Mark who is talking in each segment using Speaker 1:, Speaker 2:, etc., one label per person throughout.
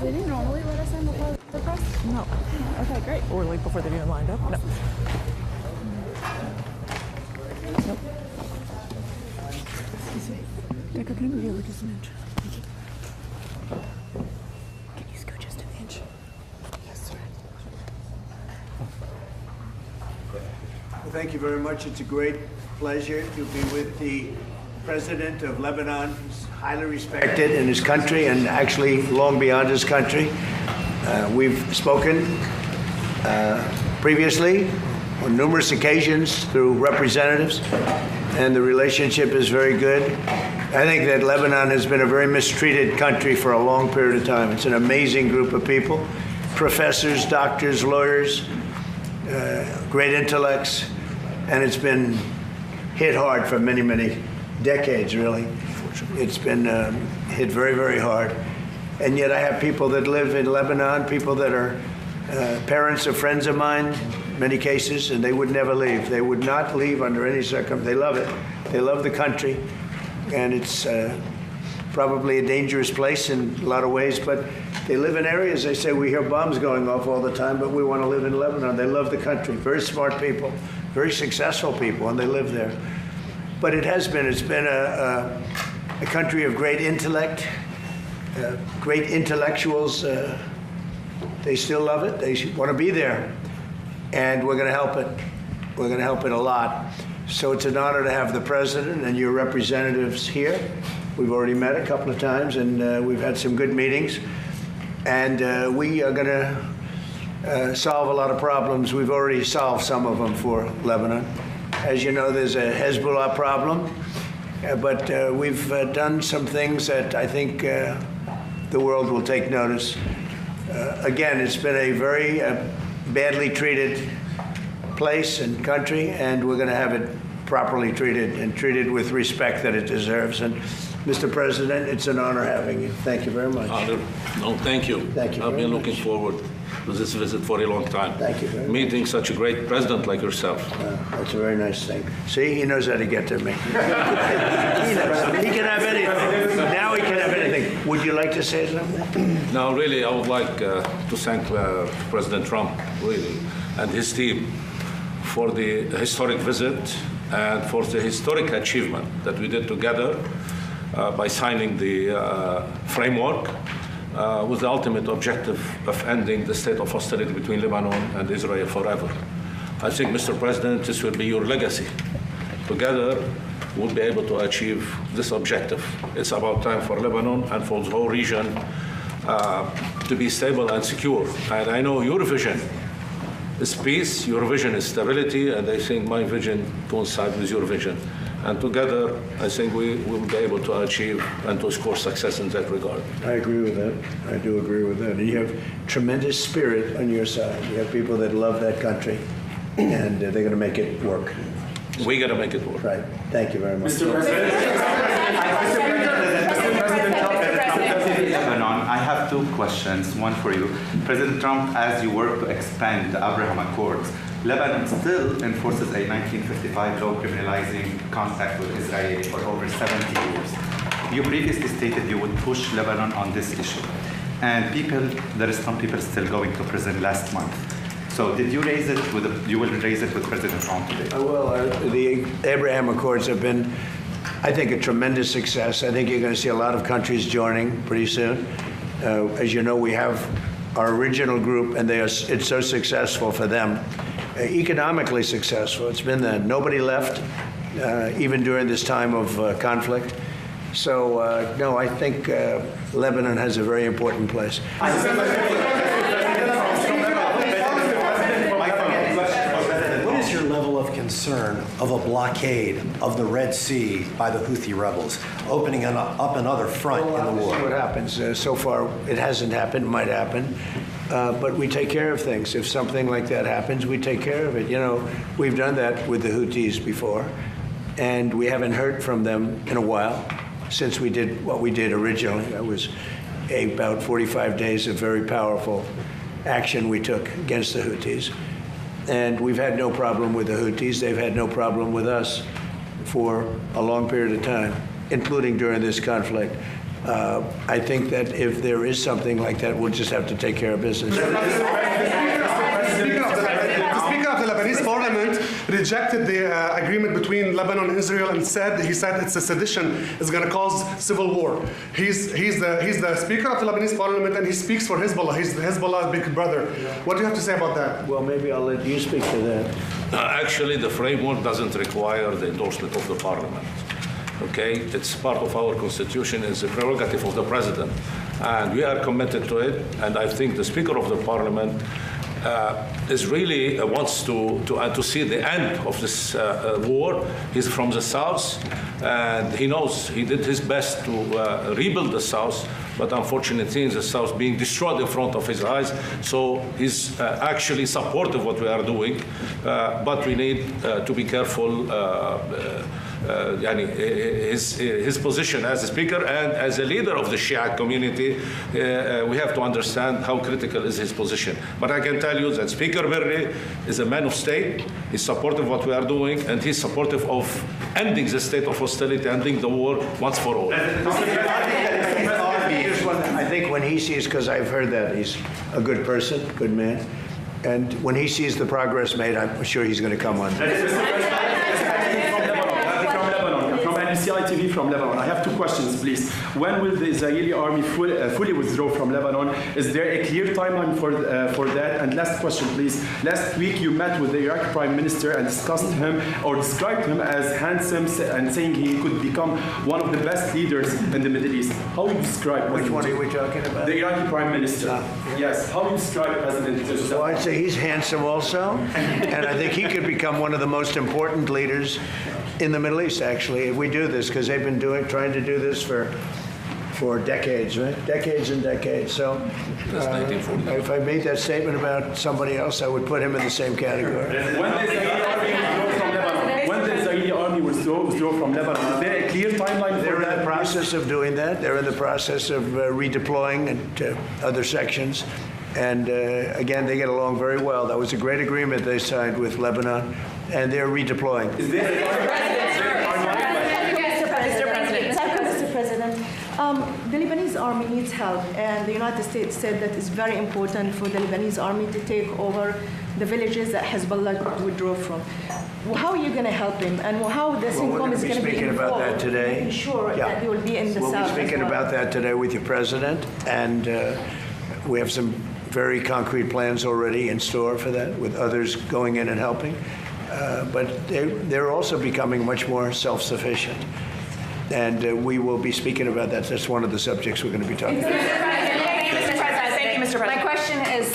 Speaker 1: They didn't normally let us in before the press?
Speaker 2: No.
Speaker 1: Okay, great.
Speaker 2: Or like before they're even lined up? No. Nope. Decker, can you move over just an inch? Thank you. Can you scoot just an inch? Yes, sir.
Speaker 3: Well, thank you very much. It's a great pleasure to be with the President of Lebanon, who's highly respected in his country and actually long beyond his country. We've spoken previously on numerous occasions through representatives, and the relationship is very good. I think that Lebanon has been a very mistreated country for a long period of time. It's an amazing group of people, professors, doctors, lawyers, great intellects, and it's been hit hard for many, many decades, really. It's been hit very, very hard. And yet I have people that live in Lebanon, people that are parents of friends of mine, in many cases, and they would never leave. They would not leave under any circumstance. They love it. They love the country. And it's probably a dangerous place in a lot of ways, but they live in areas, they say, we hear bombs going off all the time, but we want to live in Lebanon. They love the country. Very smart people, very successful people, and they live there. But it's been a country of great intellect, great intellectuals. They still love it. They want to be there. And we're going to help it. We're going to help it a lot. So it's an honor to have the president and your representatives here. We've already met a couple of times, and we've had some good meetings. And we are going to solve a lot of problems. We've already solved some of them for Lebanon. As you know, there's a Hezbollah problem, but we've done some things that I think the world will take notice. Again, it's been a very badly treated place and country, and we're going to have it properly treated and treated with respect that it deserves. And Mr. President, it's an honor having you. Thank you very much.
Speaker 4: No, thank you.
Speaker 3: Thank you
Speaker 4: I've
Speaker 3: very
Speaker 4: been
Speaker 3: much.
Speaker 4: looking forward to this visit for a long time.
Speaker 3: Thank you very much.
Speaker 4: Meeting such a great president like yourself.
Speaker 3: That's a very nice thing. See, he knows how to get to me. He knows. He can have anything. Now he can have anything. Would you like to say something?
Speaker 4: Now, really, I would like to thank President Trump, really, and his team for the historic visit and for the historic achievement that we did together by signing the framework with the ultimate objective of ending the state of hostility between Lebanon and Israel forever. I think, Mr. President, this will be your legacy. Together, we'll be able to achieve this objective. It's about time for Lebanon and for the whole region to be stable and secure. And I know your vision is peace, your vision is stability, and I think my vision coincides with your vision. And together, I think we will be able to achieve and to score success in that regard.
Speaker 3: I agree with that. I do agree with that. And you have tremendous spirit on your side. You have people that love that country, and they're going to make it work.
Speaker 4: We got to make it work.
Speaker 3: Right. Thank you very much.
Speaker 5: Lebanon, I have two questions, one for you. President Trump, as you work to expand the Abraham Accords, Lebanon still enforces a 1955 law criminalizing contact with Israel for over 70 years. You previously stated you would push Lebanon on this issue. And there is some people still going to prison last month. So did you raise it you will raise it with President Trump today?
Speaker 3: Well, the Abraham Accords have been, I think, a tremendous success. I think you're going to see a lot of countries joining pretty soon. As you know, we have our original group, and it's so successful for them. Economically successful. It's been that nobody left, even during this time of conflict. So, no, I think Lebanon has a very important place.
Speaker 6: What is your level of concern of a blockade of the Red Sea by the Houthi rebels, opening up another front in the war?
Speaker 3: See what happens. So far, it hasn't happened. It might happen. But we take care of things. If something like that happens, we take care of it. You know, we've done that with the Houthis before, and we haven't heard from them in a while since we did what we did originally. That was about 45 days of very powerful action we took against the Houthis. And we've had no problem with the Houthis. They've had no problem with us for a long period of time, including during this conflict. I think that if there is something like that, we'll just have to take care of business.
Speaker 7: The Speaker of the Lebanese Parliament rejected the agreement between Lebanon and Israel and he said it's a sedition. It's going to cause civil war. He's the Speaker of the Lebanese Parliament, and he speaks for Hezbollah. He's the Hezbollah big brother. What do you have to say about that?
Speaker 3: Well, maybe I'll let you speak to that.
Speaker 4: Actually, the framework doesn't require the endorsement of the parliament. Okay, it's part of our constitution. It's a prerogative of the president, and we are committed to it. And I think the Speaker of the Parliament is really wants to see the end of this war. He's from the south, and he knows he did his best to rebuild the south, but unfortunately the south being destroyed in front of his eyes. So he's actually supportive of what we are doing, but we need to be careful. His position as a speaker and as a leader of the Shia community, we have to understand how critical is his position. But I can tell you that Speaker Berri is a man of state. He's supportive of what we are doing, and he's supportive of ending the state of hostility, ending the war once for all.
Speaker 3: I think when he sees, because I've heard that he's a good person, good man, and when he sees the progress made, I'm sure he's going to come on.
Speaker 8: From NCIT TV from Lebanon. I have two questions, please. When will the Israeli army fully withdraw from Lebanon? Is there a clear timeline for that? And last question, please. Last week you met with the Iraqi Prime Minister and discussed him or described him as handsome and saying he could become one of the best leaders in the Middle East. How do you describe
Speaker 3: Which one are we talking about?
Speaker 8: the Iraqi Prime Minister? Yes. How do you describe President?
Speaker 3: Well, I'd say he's handsome also, and I think he could become one of the most important leaders in the Middle East, actually, if we do this, because they've been trying to do this for decades, right? Decades and decades. So if I made that statement about somebody else, I would put him in the same category.
Speaker 8: When the Israeli army withdraw from Lebanon, is there a clear timeline for
Speaker 3: They're
Speaker 8: that?
Speaker 3: in the process of doing that. They're in the process of redeploying into other sections. And again, they get along very well. That was a great agreement they signed with Lebanon, and they're redeploying.
Speaker 8: Is there a
Speaker 9: Mr. President, the Lebanese army needs help, and the United States said that it's very important for the Lebanese army to take over the villages that Hezbollah withdrew from. How are you going to help him, and how the CENTCOM is going to be
Speaker 3: speaking about that
Speaker 9: involved
Speaker 3: today.
Speaker 9: to ensure that they will be in the
Speaker 3: We'll
Speaker 9: south
Speaker 3: be speaking
Speaker 9: as well?
Speaker 3: about that today with your president, and we have some very concrete plans already in store for that, with others going in and helping. But they're also becoming much more self-sufficient. And we will be speaking about that. That's one of the subjects we're going to be talking about.
Speaker 1: Thank you, Mr. President.
Speaker 10: My question is,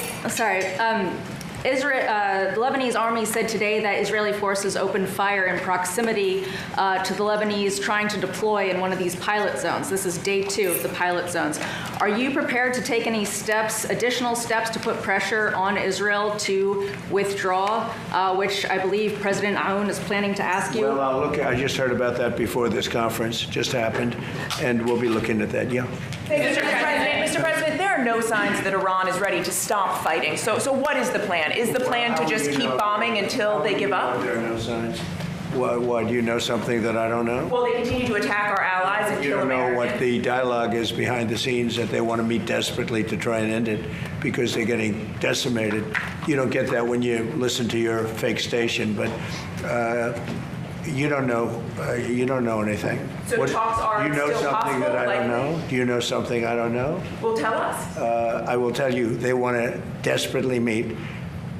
Speaker 10: the Lebanese army said today that Israeli forces opened fire in proximity to the Lebanese trying to deploy in one of these pilot zones. This is day 2 of the pilot zones. Are you prepared to take any additional steps to put pressure on Israel to withdraw, which I believe President Aoun is planning to ask you?
Speaker 3: Well, I just heard about that before this conference just happened, and we'll be looking at that, yeah.
Speaker 2: Mr. President, there are no signs that Iran is ready to stop fighting. So what is the plan? Is the plan to just keep bombing until they give up?
Speaker 3: There are no signs. Why, do you know something that I don't know?
Speaker 2: Well, they continue to attack our allies and
Speaker 3: You
Speaker 2: kill
Speaker 3: don't know
Speaker 2: Americans.
Speaker 3: what the dialogue is behind the scenes, that they want to meet desperately to try and end it because they're getting decimated. You don't get that when you listen to your fake station, but you don't know. You don't know anything.
Speaker 2: So talks are
Speaker 3: you know
Speaker 2: still
Speaker 3: something that I
Speaker 2: possible,
Speaker 3: don't know?
Speaker 2: likely?
Speaker 3: Do you know something I don't know?
Speaker 2: Well, tell us.
Speaker 3: I will tell you, they want to desperately meet,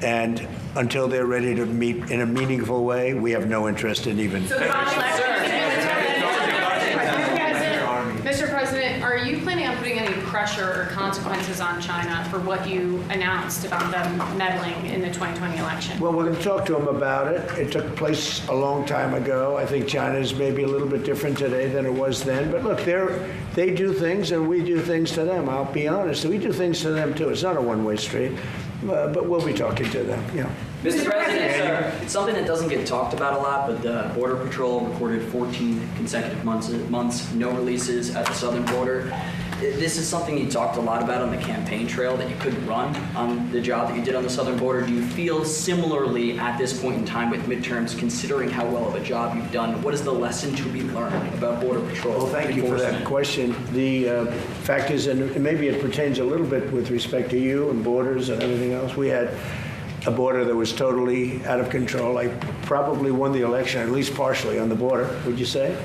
Speaker 3: and until they're ready to meet in a meaningful way, we have no interest in even.
Speaker 1: Mr. President, are you planning on putting any pressure or consequences on China for what you announced about them meddling in the 2020 election?
Speaker 3: Well, we're going to talk to them about it. It took place a long time ago. I think China's maybe a little bit different today than it was then. But look, they do things and we do things to them. I'll be honest. We do things to them too. It's not a one-way street. But we'll be talking to them, yeah.
Speaker 11: Mr. President, it's something that doesn't get talked about a lot, but the Border Patrol recorded 14 consecutive months, no releases at the southern border. This is something you talked a lot about on the campaign trail, that you couldn't run on the job that you did on the southern border. Do you feel similarly at this point in time with midterms, considering how well of a job you've done? What is the lesson to be learned about Border Patrol?
Speaker 3: Well, thank you for that question. The fact is, and maybe it pertains a little bit with respect to you and borders and everything else, we had a border that was totally out of control. I probably won the election, at least partially, on the border, would you say?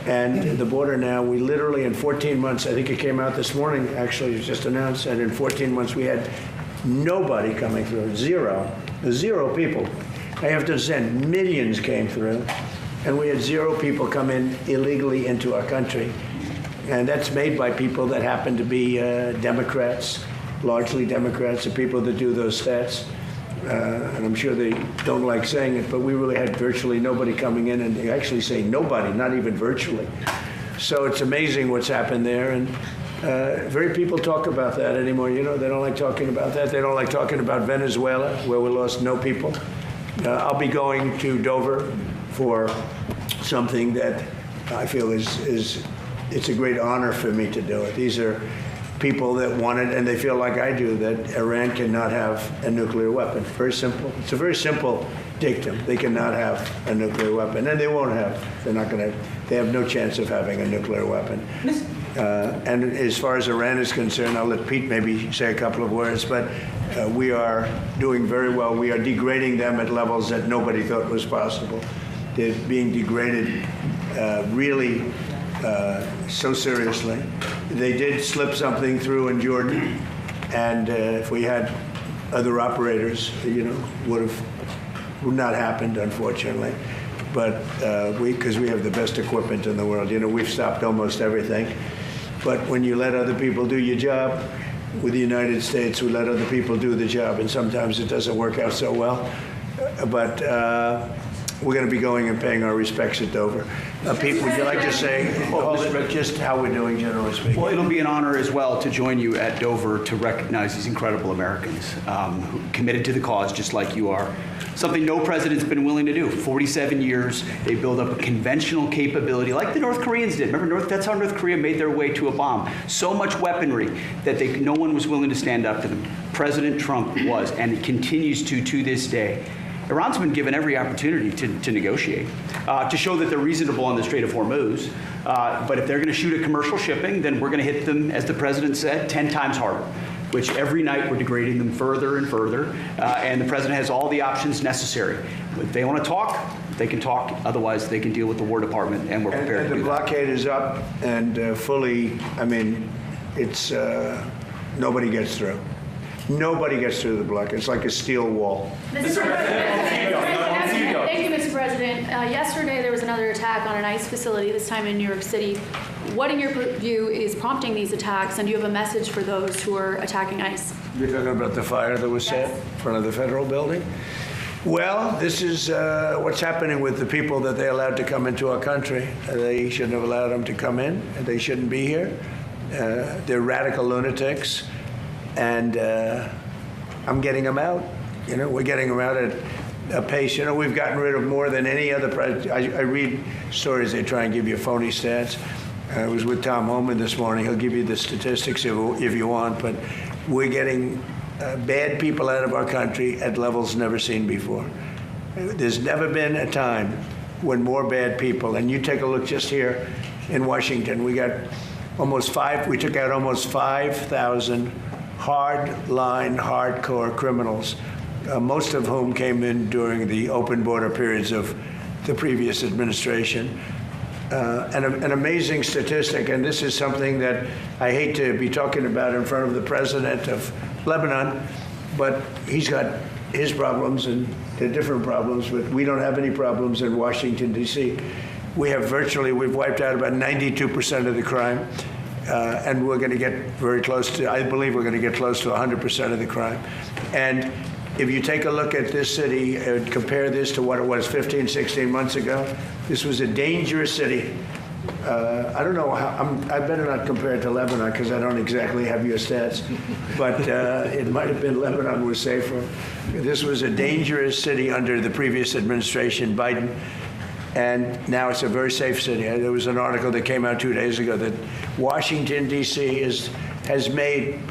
Speaker 3: And the border now, we literally in 14 months, I think it came out this morning, actually, it was just announced, and in 14 months we had nobody coming through, zero people. I have to send millions came through, and we had 0 people come in illegally into our country. And that's made by people that happen to be Democrats, largely Democrats, the people that do those stats. And I'm sure they don't like saying it, but we really had virtually nobody coming in, and they actually say nobody, not even virtually. So it's amazing what's happened there, and very people talk about that anymore. You know, they don't like talking about that. They don't like talking about Venezuela, where we lost no people. I'll be going to Dover for something that I feel it's a great honor for me to do it. These are people that want it, and they feel like I do, that Iran cannot have a nuclear weapon. Very simple. It's a very simple dictum. They cannot have a nuclear weapon, and they won't have. They're not going to. They have no chance of having a nuclear weapon. And as far as Iran is concerned, I'll let Pete maybe say a couple of words, but we are doing very well. We are degrading them at levels that nobody thought was possible. They're being degraded really so seriously. They did slip something through in Jordan, and if we had other operators, would not happened, unfortunately. But because we have the best equipment in the world, we've stopped almost everything. But when you let other people do your job, with the United States, we let other people do the job, and sometimes it doesn't work out so well. But we're going to be going and paying our respects at Dover. Pete, would you like to say just how we're doing, generally speaking?
Speaker 12: Well, it'll be an honor as well to join you at Dover to recognize these incredible Americans who committed to the cause just like you are. Something no president's been willing to do. 47 years, they build up a conventional capability like the North Koreans did. Remember, that's how North Korea made their way to a bomb. So much weaponry that no one was willing to stand up to them. President Trump was, and it continues to this day. Iran's been given every opportunity to negotiate, to show that they're reasonable on the Strait of Hormuz. But if they're going to shoot at commercial shipping, then we're going to hit them, as the president said, 10 times harder, which every night we're degrading them further and further. And the president has all the options necessary. If they want to talk, they can talk. Otherwise, they can deal with the War Department, and we're prepared to do that.
Speaker 3: And the blockade is up and fully, it's, nobody gets through. Nobody gets through the blockade. It's like a steel wall.
Speaker 13: Thank you, Mr. President. Yesterday, there was another attack on an ICE facility, this time in New York City. What, in your view, is prompting these attacks, and do you have a message for those who are attacking ICE?
Speaker 3: You're talking about the fire that was set in front of the federal building? Well, this is what's happening with the people that they allowed to come into our country. They shouldn't have allowed them to come in, and they shouldn't be here. They're radical lunatics. And I'm getting them out. We're getting them out at a pace. We've gotten rid of more than any other president. I read stories, they try and give you phony stats. I was with Tom Homan this morning. He'll give you the statistics if you want, but we're getting bad people out of our country at levels never seen before. There's never been a time when more bad people, and you take a look just here in Washington, we took out almost 5,000 hard-line, hardcore criminals, most of whom came in during the open border periods of the previous administration. An amazing statistic, and this is something that I hate to be talking about in front of the president of Lebanon, but he's got his problems and they're different problems, but we don't have any problems in Washington, D.C. We've wiped out about 92% of the crime. And we're going to get very close to, I believe we're going to get close to 100% of the crime. And if you take a look at this city and compare this to what it was 15, 16 months ago, this was a dangerous city. I don't know how, I better not compare it to Lebanon because I don't exactly have your stats, but it might have been Lebanon was safer. This was a dangerous city under the previous administration, Biden. And now it's a very safe city. There was an article that came out 2 days ago that Washington, D.C. has made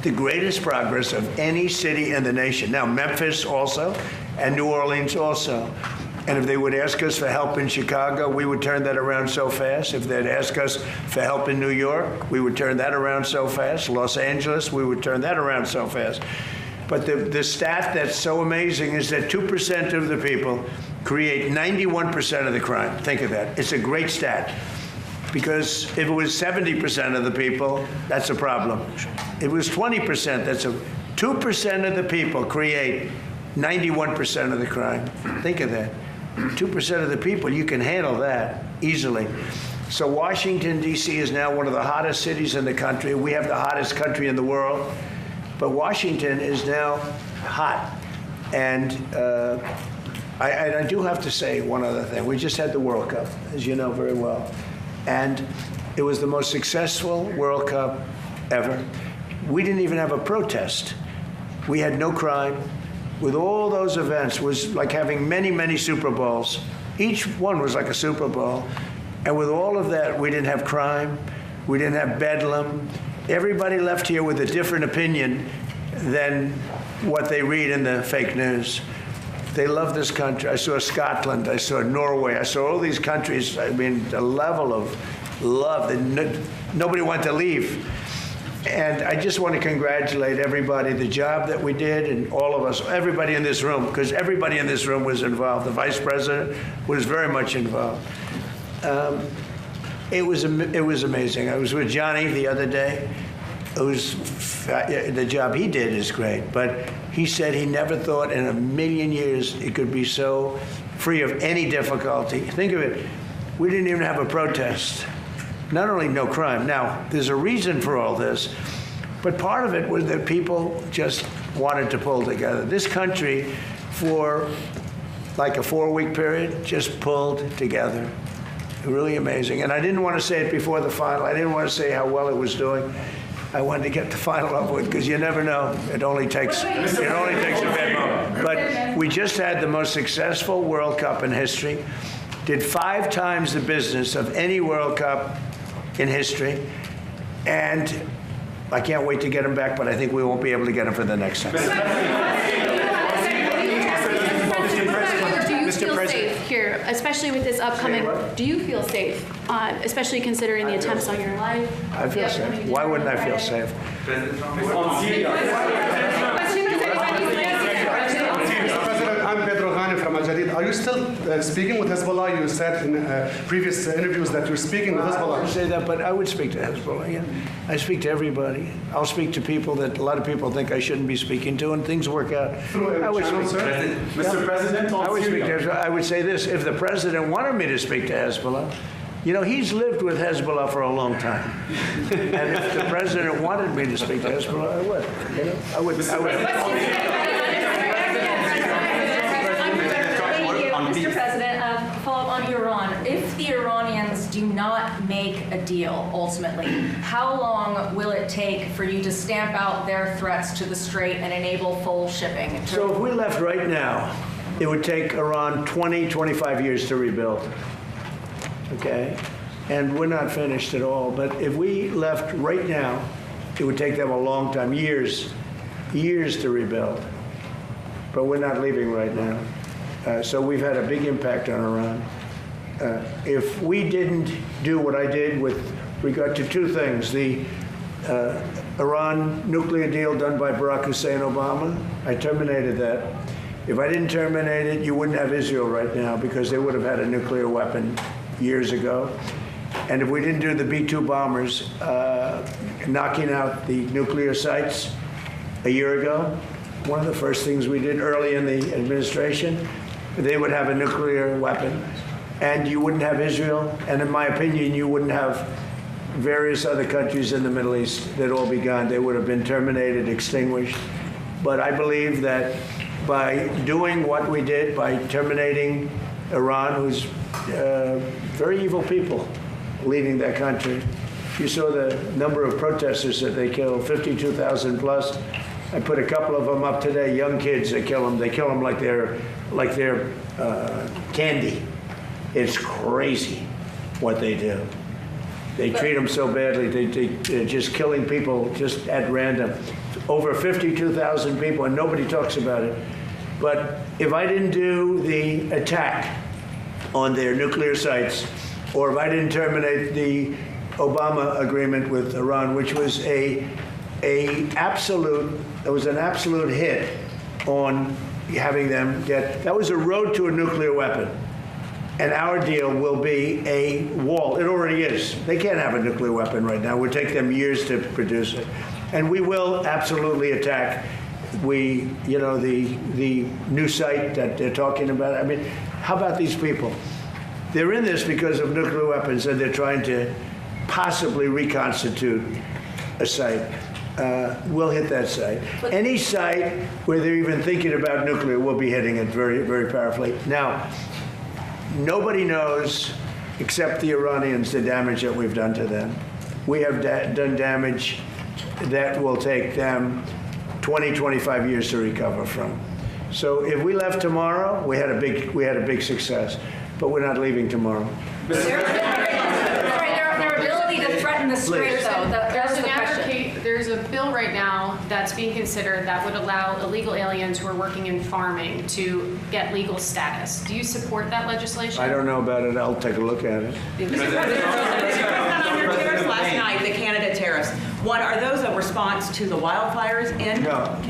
Speaker 3: the greatest progress of any city in the nation. Now, Memphis also, and New Orleans also. And if they would ask us for help in Chicago, we would turn that around so fast. If they'd ask us for help in New York, we would turn that around so fast. Los Angeles, we would turn that around so fast. But the stat that's so amazing is that 2% of the people create 91% of the crime. Think of that. It's a great stat. Because if it was 70% of the people, that's a problem. If it was 20%, 2% of the people create 91% of the crime. Think of that. 2% of the people, you can handle that easily. So Washington, D.C. is now one of the hottest cities in the country. We have the hottest country in the world. But Washington is now hot. And I do have to say one other thing. We just had the World Cup, as you know very well. And it was the most successful World Cup ever. We didn't even have a protest. We had no crime. With all those events, it was like having many, many Super Bowls. Each one was like a Super Bowl. And with all of that, we didn't have crime. We didn't have bedlam. Everybody left here with a different opinion than what they read in the fake news. They love this country. I saw Scotland. I saw Norway. I saw all these countries. I mean, the level of love that nobody wanted to leave. And I just want to congratulate everybody, the job that we did, and all of us, everybody in this room, because everybody in this room was involved. The vice president was very much involved. It was amazing. I was with Johnny the other day. The job he did is great, but he said he never thought in a million years it could be so free of any difficulty. Think of it. We didn't even have a protest. Not only no crime. Now, there's a reason for all this, but part of it was that people just wanted to pull together. This country, for like a 4-week period, just pulled together. Really amazing. And I didn't want to say it before the final. I didn't want to say how well it was doing. I wanted to get the final over with because you never know. It only takes a bad moment. But we just had the most successful World Cup in history. Did 5 times the business of any World Cup in history. And I can't wait to get them back, but I think we won't be able to get them for the next time.
Speaker 13: Do you feel safe here, especially with this upcoming? Do you feel safe, especially considering the attempts on your life?
Speaker 3: I feel safe. Why wouldn't I feel safe?
Speaker 7: President, I'm Pedro Ghani from Al Jadid. Are you still speaking with Hezbollah? You said in previous interviews that you're speaking with Hezbollah.
Speaker 3: I would say that, but I would speak to Hezbollah. Yeah. I speak to everybody. I'll speak to people that a lot of people think I shouldn't be speaking to, and things work out. I would speak
Speaker 8: Mr. President,
Speaker 3: I would speak to Hezbollah. I would say this: if the president wanted me to speak to Hezbollah, you know, he's lived with Hezbollah for a long time, and if the president wanted me to speak to Hezbollah, I would. You know, I would.
Speaker 10: Mr. President, follow up on Iran. If the Iranians do not make a deal ultimately, how long will it take for you to stamp out their threats to the Strait and enable full shipping?
Speaker 3: So if we left right now, it would take Iran 20, 25 years to rebuild. Okay? And we're not finished at all. But if we left right now, it would take them a long time, years to rebuild. But we're not leaving right now. So we've had a big impact on Iran. If we didn't do what I did with regard to 2 things, the Iran nuclear deal done by Barack Hussein Obama, I terminated that. If I didn't terminate it, you wouldn't have Israel right now because they would have had a nuclear weapon years ago. And if we didn't do the B-2 bombers knocking out the nuclear sites a year ago, one of the first things we did early in the administration, they would have a nuclear weapon, and you wouldn't have Israel, and in my opinion, you wouldn't have various other countries in the Middle East. They'd all be gone. They would have been terminated, extinguished. But I believe that by doing what we did, by terminating Iran, who's very evil people leading that country. You saw the number of protesters that they killed, 52,000 plus. I put a couple of them up today, young kids, they kill them. They kill them like they're candy. It's crazy what they do. They treat them so badly. They're just killing people just at random. Over 52,000 people, and nobody talks about it. But if I didn't do the attack on their nuclear sites, or if I didn't terminate the Obama agreement with Iran, which was an absolute hit on having them get, that was a road to a nuclear weapon. And our deal will be a wall. It already is. They can't have a nuclear weapon right now. It would take them years to produce it. And we will absolutely attack the new site that they're talking about. I mean, how about these people? They're in this because of nuclear weapons, and they're trying to possibly reconstitute a site. We'll hit that site. Any site where they're even thinking about nuclear, we'll be hitting it very, very powerfully. Now, nobody knows, except the Iranians, the damage that we've done to them. We have done damage that will take them 20, 25 years to recover from. So if we left tomorrow, we had a big success. But we're not leaving tomorrow.
Speaker 10: Their ability to threaten the Strait, though, that's the question.
Speaker 1: There's a bill right now that's being considered that would allow illegal aliens who are working in farming to get legal status. Do you support that legislation?
Speaker 3: I don't know about it. I'll take a look at it.
Speaker 2: Mr. President, on your tariffs last night, the Canada tariffs. One, are those a response to the wildfires in Canada?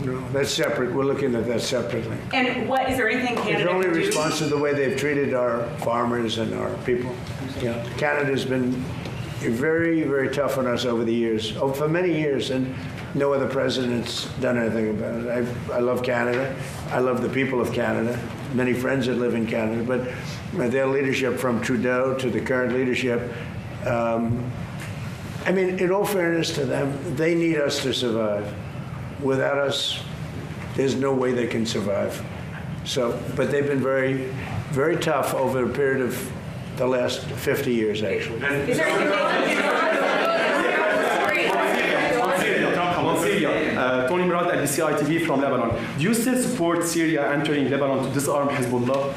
Speaker 3: No. That's separate. We're looking at that separately.
Speaker 2: And what is there anything Canada
Speaker 3: It's only
Speaker 2: can do?
Speaker 3: response to the way they've treated our farmers and our people. Canada's been very, very tough on us over the years, for many years, and no other president's done anything about it. I love Canada. I love the people of Canada. Many friends that live in Canada, but their leadership from Trudeau to the current leadership, I mean, in all fairness to them, they need us to survive. Without us, there's no way they can survive. So, but they've been very, very tough over a period of the last 50 years, actually.
Speaker 2: Is there
Speaker 8: Tony Murad, LBCI TV from Lebanon. Do you still support Syria entering Lebanon to disarm Hezbollah?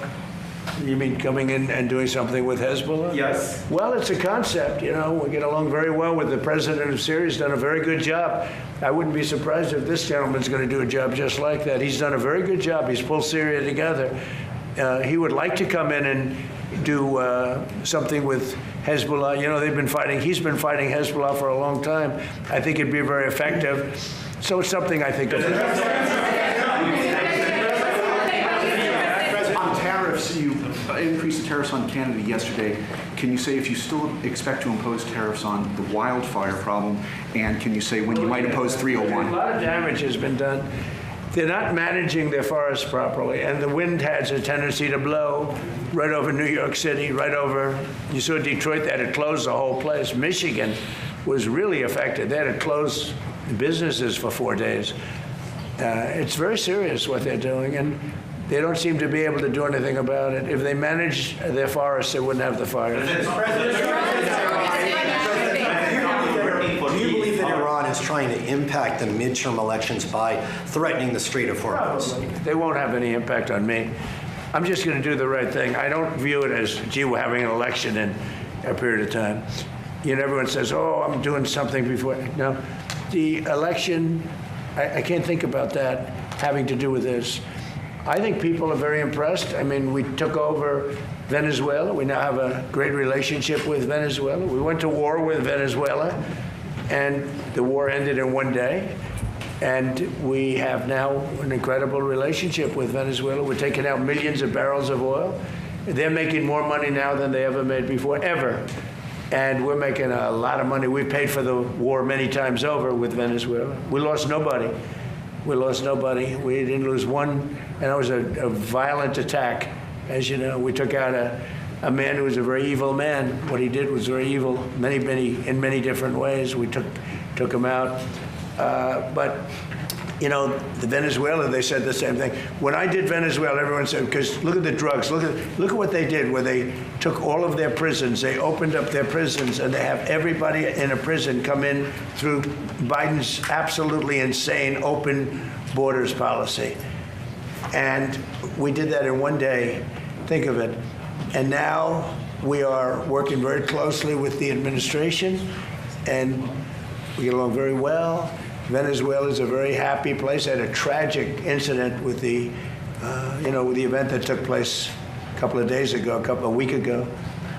Speaker 3: You mean coming in and doing something with Hezbollah?
Speaker 8: Yes.
Speaker 3: Well, it's a concept, you know. We get along very well with the president of Syria. He's done a very good job. I wouldn't be surprised if this gentleman's going to do a job just like that. He's done a very good job. He's pulled Syria together. He would like to come in and do something with Hezbollah. You know, they've been fighting. He's been fighting Hezbollah for a long time. I think it'd be very effective. So it's something I think of.
Speaker 14: On tariffs, you increased the tariffs on Canada yesterday. Can you say if you still expect to impose tariffs on the wildfire problem? And can you say when you might impose 301?
Speaker 3: A lot of damage has been done. They're not managing their forests properly, and the wind has a tendency to blow right over New York City, right over, you saw Detroit, they had to close the whole place. Michigan was really affected. They had to close businesses for 4 days. It's very serious what they're doing, and they don't seem to be able to do anything about it. If they managed their forests, they wouldn't have the fires.
Speaker 6: Do you believe that Iran is trying to impact the midterm elections by threatening the Strait of Hormuz?
Speaker 3: They won't have any impact on me. I'm just going to do the right thing. I don't view it as, gee, we're having an election in a period of time. You know, everyone says, oh, I'm doing something before. No, the election, I can't think about that having to do with this. I think people are very impressed. I mean, we took over Venezuela. We now have a great relationship with Venezuela. We went to war with Venezuela, and the war ended in 1 day. And we have now an incredible relationship with Venezuela. We're taking out millions of barrels of oil. They're making more money now than they ever made before, ever. And we're making a lot of money. We've paid for the war many times over with Venezuela. We lost nobody. We lost nobody. We didn't lose one. And it was a violent attack. As you know, we took out a man who was a very evil man. What he did was very evil, in many different ways. We took him out. But, you know, the Venezuela, they said the same thing. When I did Venezuela, everyone said, because look at the drugs, look at what they did, where they took all of their prisons, they opened up their prisons, and they have everybody in a prison come in through Biden's absolutely insane open borders policy. And we did that in 1 day. Think of it. And now we are working very closely with the administration, and we get along very well. Venezuela is a very happy place. I had a tragic incident with the, with the event that took place a couple of days ago, a week ago.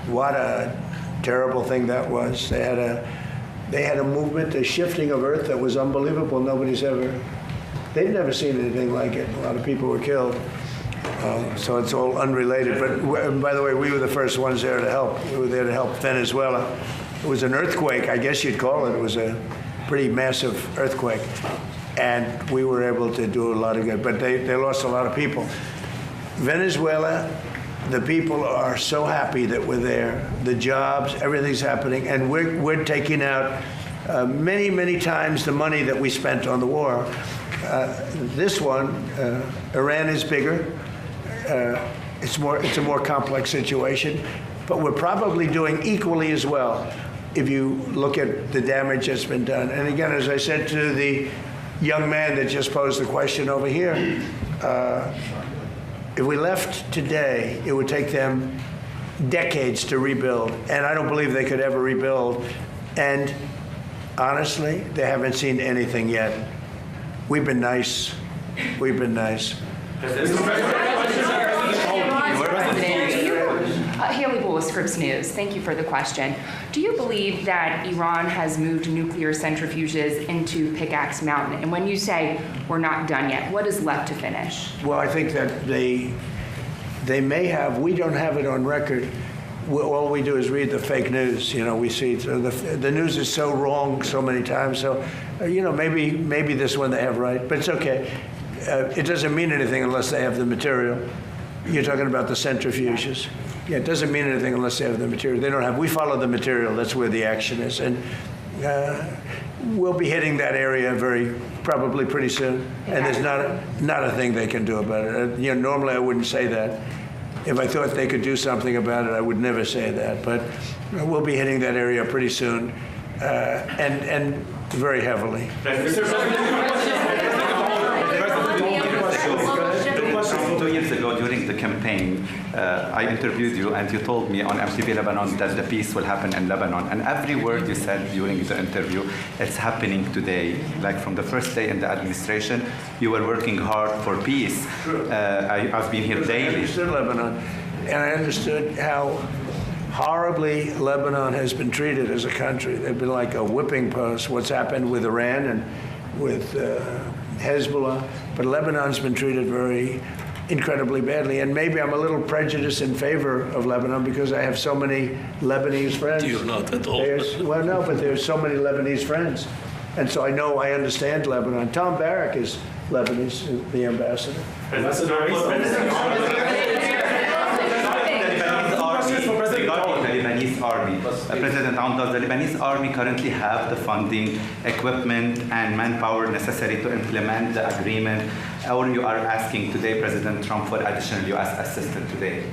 Speaker 3: What a terrible thing that was. They had a movement, a shifting of earth that was unbelievable. They'd never seen anything like it. A lot of people were killed. So it's all unrelated. But by the way, we were the first ones there to help. We were there to help Venezuela. It was an earthquake, I guess you'd call it. It was a pretty massive earthquake. And we were able to do a lot of good. But they lost a lot of people. Venezuela, the people are so happy that we're there. The jobs, everything's happening. And we're taking out many, many times the money that we spent on the war. This one, Iran is bigger. It's a more complex situation, but we're probably doing equally as well if you look at the damage that's been done. And again, as I said to the young man that just posed the question over here, if we left today, it would take them decades to rebuild, and I don't believe they could ever rebuild. And honestly, they haven't seen anything yet. We've been nice. We've been nice.
Speaker 2: Haley Bull with Scripps News. Thank you for the question. Do you believe that Iran has moved nuclear centrifuges into Pickaxe Mountain? And when you say we're not done yet, what is left to finish?
Speaker 3: Well, I think that they may have. We don't have it on record. all we do is read the fake news. We see the news is so wrong so many times. So, maybe this one they have right, but it's okay. It doesn't mean anything unless they have the material. You're talking about the centrifuges. Yeah, it doesn't mean anything unless they have the material. They don't have. We follow the material. That's where the action is, and we'll be hitting that area probably pretty soon. And there's not a thing they can do about it. Normally I wouldn't say that. If I thought they could do something about it, I would never say that. But we'll be hitting that area pretty soon, and very heavily.
Speaker 5: Two years ago during the campaign, I interviewed you and you told me on MTV Lebanon that the peace will happen in Lebanon. And every word you said during the interview, it's happening today. Like from the first day in the administration, you were working hard for peace. I've been here daily.
Speaker 3: I understood Lebanon, and I understood how horribly Lebanon has been treated as a country. They've been like a whipping post, what's happened with Iran and with Hezbollah. But Lebanon's been treated very incredibly badly, and maybe I'm a little prejudiced in favor of Lebanon because I have so many Lebanese friends.
Speaker 4: You're not at all.
Speaker 3: Well, no, but there's so many Lebanese friends, and so I understand Lebanon. Tom Barrack is Lebanese, the ambassador.
Speaker 5: The Lebanese army. President, does the Lebanese army currently have the funding, equipment, and manpower necessary to implement the agreement? Or you are asking today President Trump for additional U.S. assistance today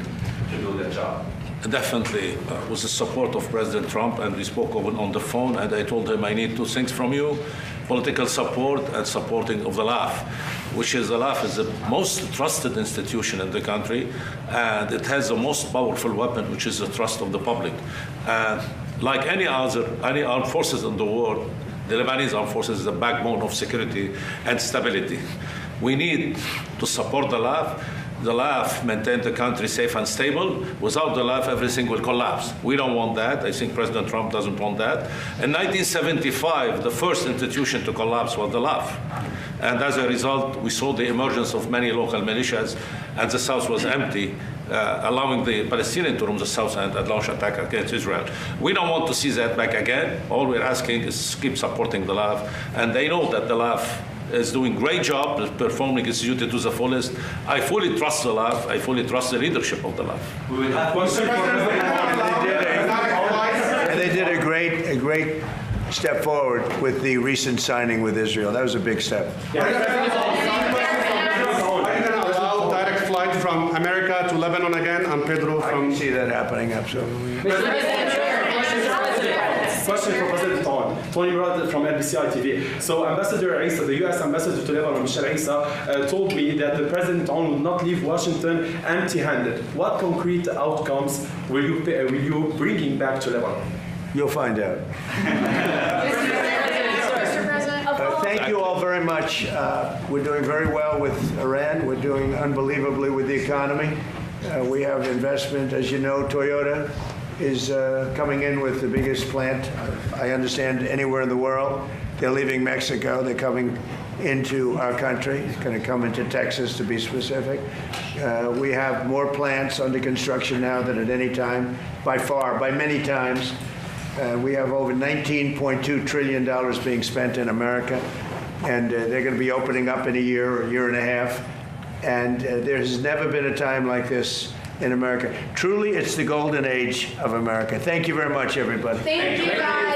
Speaker 5: to do the job?
Speaker 4: Definitely, with the support of President Trump, and we spoke on the phone, and I told him I need two things from you: political support and supporting of the LAF, which is the LAF is the most trusted institution in the country, and it has the most powerful weapon, which is the trust of the public. And like any armed forces in the world, the Lebanese armed forces is the backbone of security and stability. We need to support the LAF. The LAF maintain the country safe and stable. Without the LAF, everything will collapse. We don't want that. I think President Trump doesn't want that. In 1975, the first institution to collapse was the LAF. And as a result, we saw the emergence of many local militias, and the South was empty, allowing the Palestinians to roam the South and launch attack against Israel. We don't want to see that back again. All we're asking is keep supporting the LAF. And they know that the LAF is doing a great job, performing its duty to the fullest. I fully trust the LAF. I fully trust the leadership of the LAF.
Speaker 3: We will have and they did a great step forward with the recent signing with Israel. That was a big step.
Speaker 7: Are you going to allow direct flight from America to Lebanon again? And Pedro
Speaker 3: I
Speaker 7: from...
Speaker 3: can see that happening, absolutely.
Speaker 8: Question for President Tony Murad from NBC TV. So Ambassador Isa, the U.S. Ambassador to Lebanon, Michel Isa, told me that the President will not leave Washington empty-handed. What concrete outcomes will you bringing back to Lebanon?
Speaker 3: You'll find out.
Speaker 1: Mr. President?
Speaker 3: Thank you all very much. We're doing very well with Iran. We're doing unbelievably with the economy. We have investment. As you know, Toyota is coming in with the biggest plant, I understand, anywhere in the world. They're leaving Mexico. They're coming into our country. It's going to come into Texas, to be specific. We have more plants under construction now than at any time, by many times. We have over $19.2 trillion being spent in America, and they're going to be opening up in a year or a year and a half. And there has never been a time like this in America. Truly, it's the golden age of America. Thank you very much, everybody.
Speaker 1: Thank you, guys.